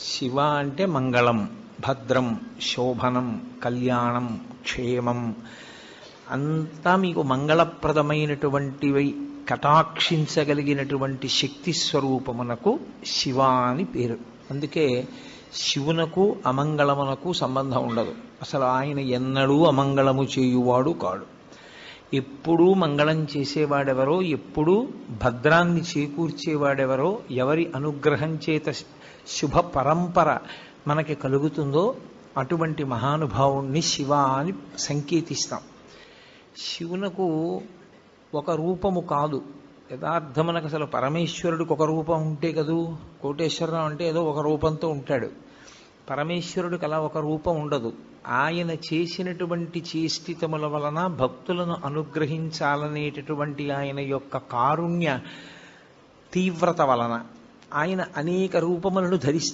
శివ అంటే మంగళం, భద్రం, శోభనం, కళ్యాణం, క్షేమం అంతా మీకు మంగళప్రదమైనటువంటివి కటాక్షించగలిగినటువంటి శక్తి స్వరూపమునకు శివ అని పేరు. అందుకే శివునకు అమంగళమునకు సంబంధం ఉండదు. అసలు ఆయన ఎన్నడూ అమంగళము చేయువాడు కాడు. ఎప్పుడూ మంగళం చేసేవాడెవరో, ఎప్పుడూ భద్రాన్ని చేకూర్చేవాడెవరో, ఎవరి అనుగ్రహం చేత శుభ పరంపర మనకి కలుగుతుందో అటువంటి మహానుభావుణ్ణి శివ అని సంకేతిస్తాం. శివునకు ఒక రూపము కాదు, యథార్థమునకు అసలు పరమేశ్వరుడికి ఒక రూపం ఉంటే కదూ. కోటేశ్వరరావు అంటే ఏదో ఒక రూపంతో ఉంటాడు. పరమేశ్వరుడికి అలా ఒక రూపం ఉండదు. ఆయన చేసినటువంటి చేష్టితముల వలన భక్తులను అనుగ్రహించాలనేటటువంటి ఆయన యొక్క కారుణ్య తీవ్రత వలన ఆయన అనేక రూపములను ధరిస్తారు.